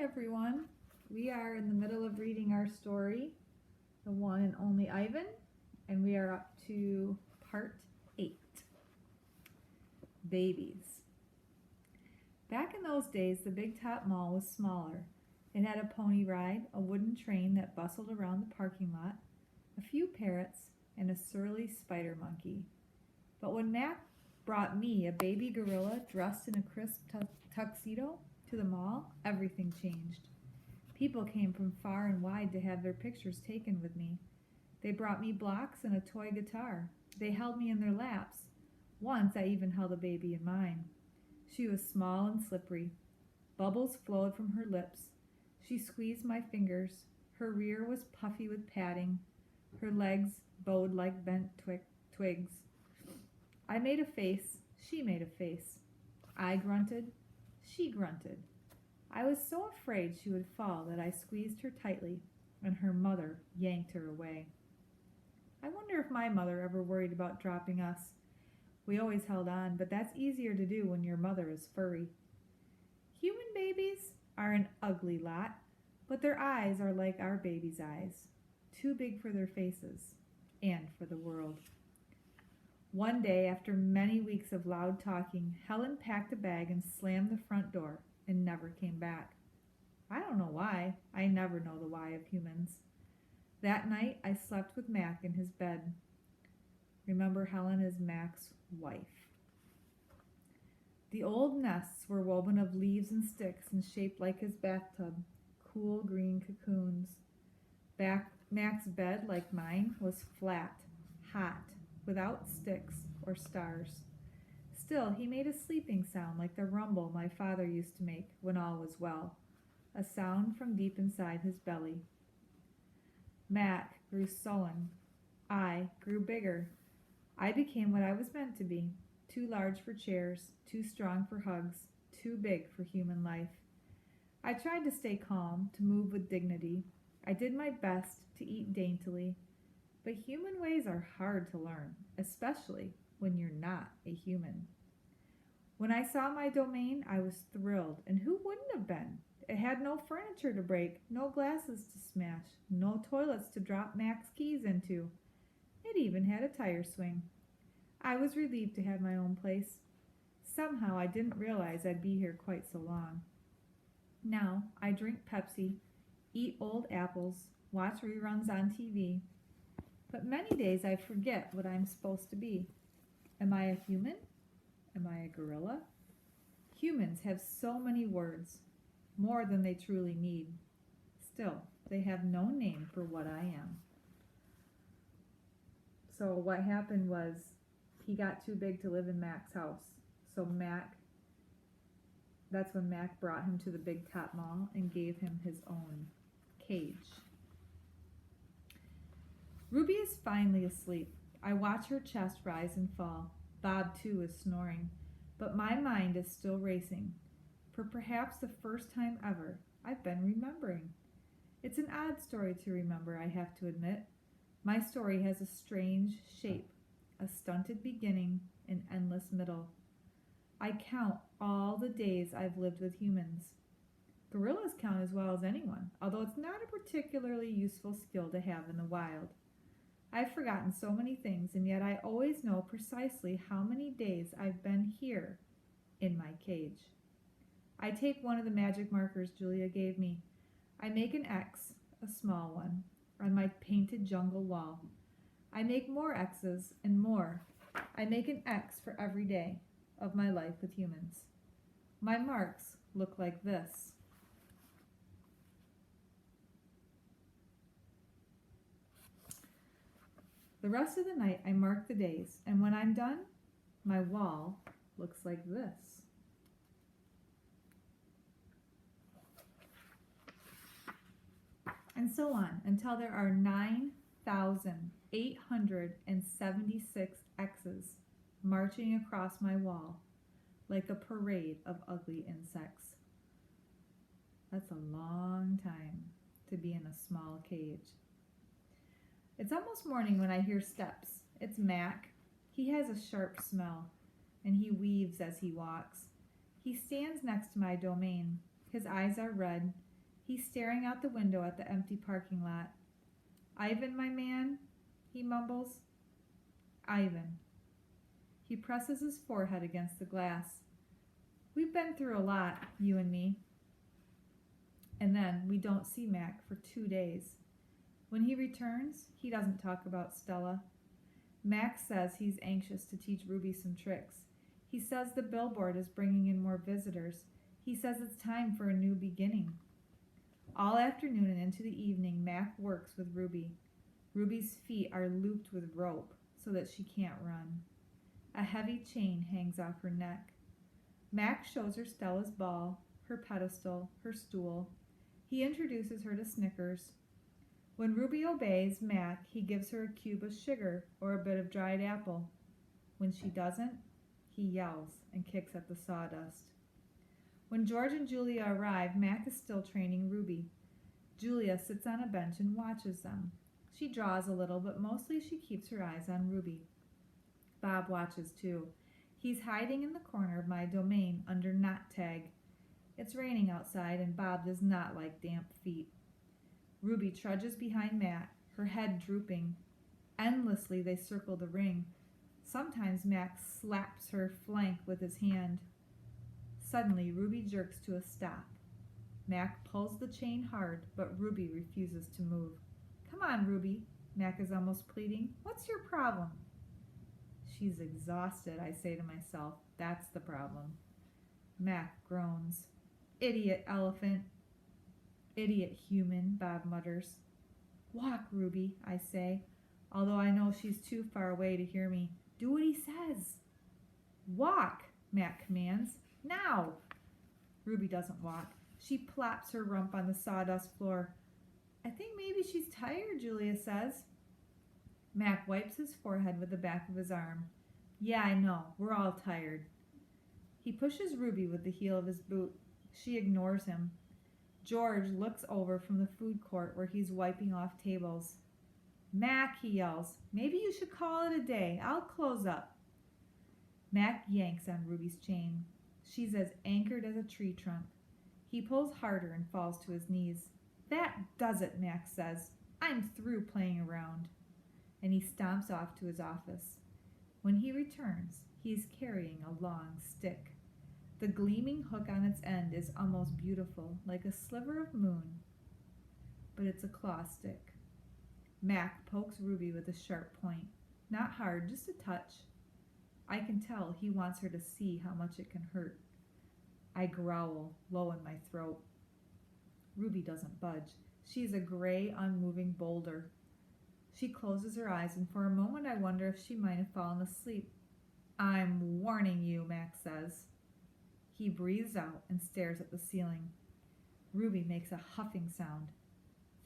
everyone. We are in the middle of reading our story, The One and Only Ivan, and we are up to part 8, Babies. Back in those days, the Big Top Mall was smaller. It had a pony ride, a wooden train that bustled around the parking lot, a few parrots, and a surly spider monkey. But when Mac brought me, a baby gorilla dressed in a crisp tuxedo, to the mall, everything changed. People came from far and wide to have their pictures taken with me. They brought me blocks and a toy guitar. They held me in their laps. Once I even held a baby in mine. She was small and slippery. Bubbles flowed from her lips. She squeezed my fingers. Her rear was puffy with padding. Her legs bowed like bent twigs. I made a face. She made a face. I grunted. She grunted. I was so afraid she would fall that I squeezed her tightly, and her mother yanked her away. I wonder if my mother ever worried about dropping us. We always held on, but that's easier to do when your mother is furry. Human babies are an ugly lot, but their eyes are like our babies' eyes, too big for their faces and for the world. One day, after many weeks of loud talking, Helen packed a bag and slammed the front door and never came back. I don't know why. I never know the why of humans. That night, I slept with Mac in his bed. Remember, Helen is Mac's wife. The old nests were woven of leaves and sticks and shaped like his bathtub, cool green cocoons. Mac's bed, like mine, was flat, hot, without sticks or stars. Still, he made a sleeping sound like the rumble my father used to make when all was well, a sound from deep inside his belly. Mac grew sullen. I grew bigger. I became what I was meant to be, too large for chairs, too strong for hugs, too big for human life. I tried to stay calm, to move with dignity. I did my best to eat daintily. But human ways are hard to learn, especially when you're not a human. When I saw my domain, I was thrilled, and who wouldn't have been? It had no furniture to break, no glasses to smash, no toilets to drop Mac's keys into. It even had a tire swing. I was relieved to have my own place. Somehow I didn't realize I'd be here quite so long. Now I drink Pepsi, eat old apples, watch reruns on TV. But many days I forget what I'm supposed to be. Am I a human? Am I a gorilla? Humans have so many words, more than they truly need. Still, they have no name for what I am. So what happened was he got too big to live in Mac's house. So that's when Mac brought him to the Big Top Mall and gave him his own cage. Ruby is finally asleep. I watch her chest rise and fall. Bob, too, is snoring. But my mind is still racing. For perhaps the first time ever, I've been remembering. It's an odd story to remember, I have to admit. My story has a strange shape, a stunted beginning, an endless middle. I count all the days I've lived with humans. Gorillas count as well as anyone, although it's not a particularly useful skill to have in the wild. I've forgotten so many things, and yet I always know precisely how many days I've been here in my cage. I take one of the magic markers Julia gave me. I make an X, a small one, on my painted jungle wall. I make more X's and more. I make an X for every day of my life with humans. My marks look like this. The rest of the night I mark the days, and when I'm done, my wall looks like this. And so on until there are 9,876 X's marching across my wall like a parade of ugly insects. That's a long time to be in a small cage. It's almost morning when I hear steps. It's Mac. He has a sharp smell, and he weaves as he walks. He stands next to my domain. His eyes are red. He's staring out the window at the empty parking lot. Ivan, my man, he mumbles. Ivan. He presses his forehead against the glass. We've been through a lot, you and me. And then we don't see Mac for 2 days. When he returns, he doesn't talk about Stella. Mac says he's anxious to teach Ruby some tricks. He says the billboard is bringing in more visitors. He says it's time for a new beginning. All afternoon and into the evening, Mac works with Ruby. Ruby's feet are looped with rope so that she can't run. A heavy chain hangs off her neck. Mac shows her Stella's ball, her pedestal, her stool. He introduces her to Snickers. When Ruby obeys Mac, he gives her a cube of sugar or a bit of dried apple. When she doesn't, he yells and kicks at the sawdust. When George and Julia arrive, Mac is still training Ruby. Julia sits on a bench and watches them. She draws a little, but mostly she keeps her eyes on Ruby. Bob watches too. He's hiding in the corner of my domain under knot tag. It's raining outside and Bob does not like damp feet. Ruby trudges behind Mac, her head drooping. Endlessly they circle the ring. Sometimes Mac slaps her flank with his hand. Suddenly Ruby jerks to a stop. Mac pulls the chain hard, but Ruby refuses to move. Come on, Ruby, Mac is almost pleading. What's your problem? She's exhausted, I say to myself. That's the problem. Mac groans. Idiot elephant. Idiot human, Bob mutters. Walk, Ruby, I say, although I know she's too far away to hear me. Do what he says. Walk, Mac commands. Now. Ruby doesn't walk. She plops her rump on the sawdust floor. I think maybe she's tired, Julia says. Mac wipes his forehead with the back of his arm. Yeah, I know. We're all tired. He pushes Ruby with the heel of his boot. She ignores him. George looks over from the food court where he's wiping off tables. Mac, he yells, maybe you should call it a day. I'll close up. Mac yanks on Ruby's chain. She's as anchored as a tree trunk. He pulls harder and falls to his knees. That does it, Mac says. I'm through playing around. And he stomps off to his office. When he returns, he is carrying a long stick. The gleaming hook on its end is almost beautiful, like a sliver of moon. But it's a claw stick. Mac pokes Ruby with a sharp point. Not hard, just a touch. I can tell he wants her to see how much it can hurt. I growl, low in my throat. Ruby doesn't budge. She's a gray, unmoving boulder. She closes her eyes, and for a moment I wonder if she might have fallen asleep. I'm warning you, Mac says. He breathes out and stares at the ceiling. Ruby makes a huffing sound.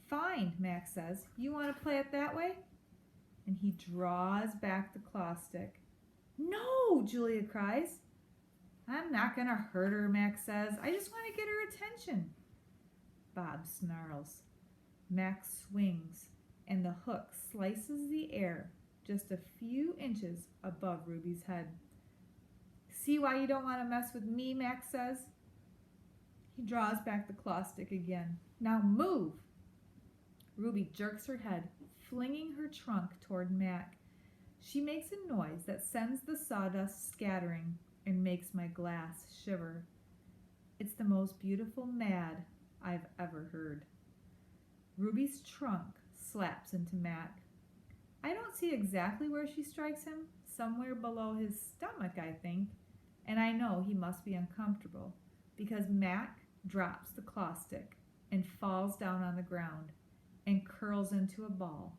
Fine, Mac says. You want to play it that way? And he draws back the claw stick. No, Julia cries. I'm not going to hurt her, Mac says. I just want to get her attention. Bob snarls. Mac swings, and the hook slices the air just a few inches above Ruby's head. See why you don't want to mess with me, Mac says. He draws back the claw stick again. Now move! Ruby jerks her head, flinging her trunk toward Mac. She makes a noise that sends the sawdust scattering and makes my glass shiver. It's the most beautiful mad I've ever heard. Ruby's trunk slaps into Mac. I don't see exactly where she strikes him, somewhere below his stomach, I think, and I know he must be uncomfortable because Mac drops the claw stick and falls down on the ground and curls into a ball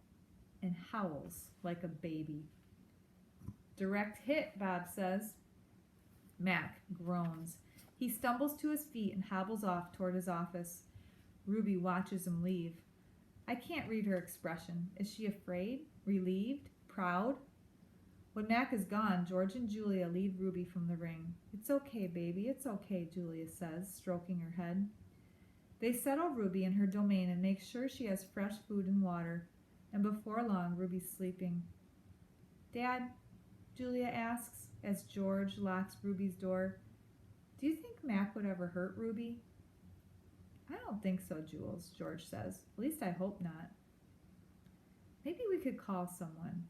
and howls like a baby. Direct hit, Bob says. Mac groans. He stumbles to his feet and hobbles off toward his office. Ruby watches him leave. I can't read her expression. Is she afraid? Relieved? Proud? When Mac is gone, George and Julia lead Ruby from the ring. It's okay, baby, it's okay, Julia says, stroking her head. They settle Ruby in her domain and make sure she has fresh food and water, and before long, Ruby's sleeping. Dad, Julia asks, as George locks Ruby's door, do you think Mac would ever hurt Ruby? I don't think so, Jules, George says. At least I hope not. Maybe we could call someone.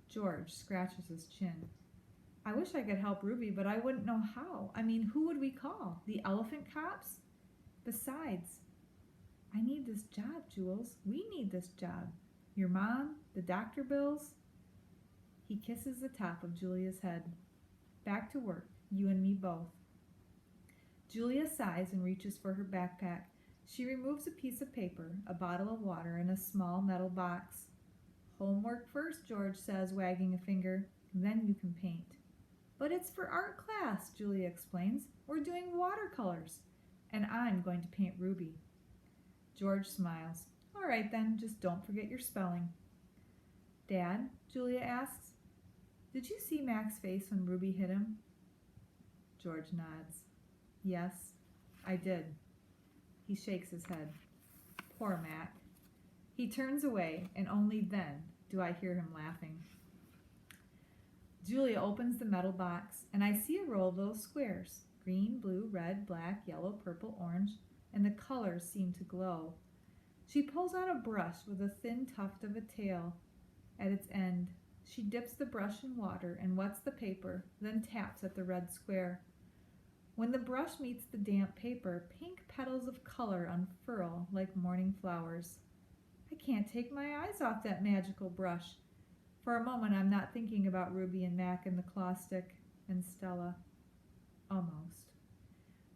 George scratches his chin. I wish I could help Ruby, but I wouldn't know how. I mean, who would we call? The elephant cops? Besides, I need this job, Jules. We need this job. Your mom, the doctor bills. He kisses the top of Julia's head. Back to work, you and me both. Julia sighs and reaches for her backpack. She removes a piece of paper, a bottle of water, and a small metal box. Homework first, George says, wagging a finger. Then you can paint. But it's for art class, Julia explains. We're doing watercolors. And I'm going to paint Ruby. George smiles. All right then, just don't forget your spelling. Dad, Julia asks, did you see Mac's face when Ruby hit him? George nods. Yes, I did. He shakes his head. Poor Mac. He turns away, and only then do I hear him laughing. Julia opens the metal box, and I see a row of little squares. Green, blue, red, black, yellow, purple, orange, and the colors seem to glow. She pulls out a brush with a thin tuft of a tail at its end. She dips the brush in water and wets the paper, then taps at the red square. When the brush meets the damp paper, pink petals of color unfurl like morning flowers. I can't take my eyes off that magical brush. For a moment, I'm not thinking about Ruby and Mac and the claw stick and Stella. Almost.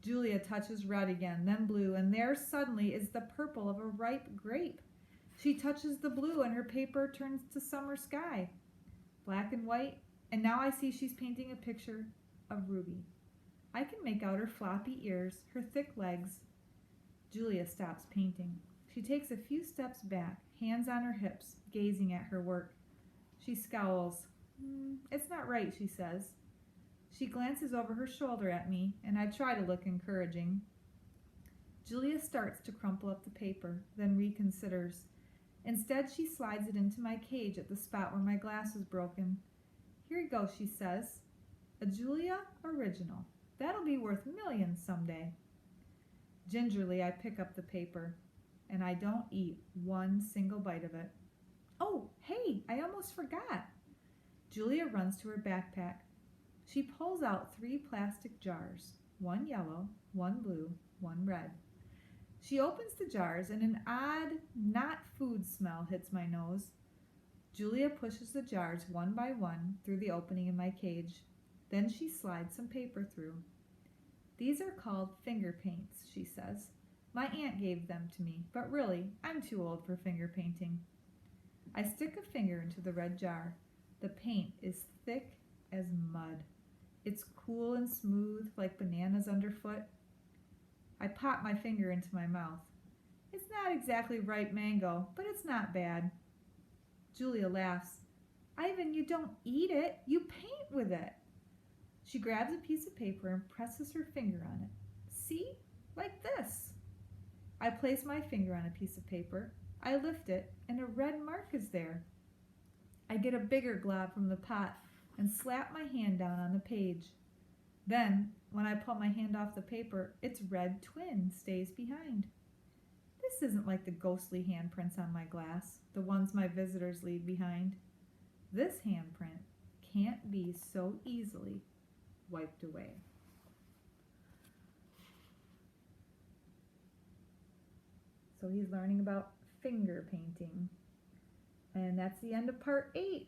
Julia touches red again, then blue, and there suddenly is the purple of a ripe grape. She touches the blue, and her paper turns to summer sky. Black and white, and now I see she's painting a picture of Ruby. I can make out her floppy ears, her thick legs. Julia stops painting. She takes a few steps back, hands on her hips, gazing at her work. She scowls. It's not right, she says. She glances over her shoulder at me, and I try to look encouraging. Julia starts to crumple up the paper, then reconsiders. Instead, she slides it into my cage at the spot where my glass is broken. Here you go, she says. A Julia original. That'll be worth millions someday. Gingerly, I pick up the paper, and I don't eat one single bite of it. Oh, hey, I almost forgot. Julia runs to her backpack. She pulls out 3 plastic jars, one yellow, one blue, one red. She opens the jars, and an odd, not food smell hits my nose. Julia pushes the jars one by one through the opening in my cage. Then she slides some paper through. These are called finger paints, she says. My aunt gave them to me, but really, I'm too old for finger painting. I stick a finger into the red jar. The paint is thick as mud. It's cool and smooth like bananas underfoot. I pop my finger into my mouth. It's not exactly ripe mango, but it's not bad. Julia laughs. Ivan, you don't eat it, you paint with it. She grabs a piece of paper and presses her finger on it. See? Like this. I place my finger on a piece of paper. I lift it, and a red mark is there. I get a bigger glob from the pot and slap my hand down on the page. Then, when I pull my hand off the paper, its red twin stays behind. This isn't like the ghostly handprints on my glass, the ones my visitors leave behind. This handprint can't be so easily wiped away. So he's learning about finger painting. And that's the end of part 8.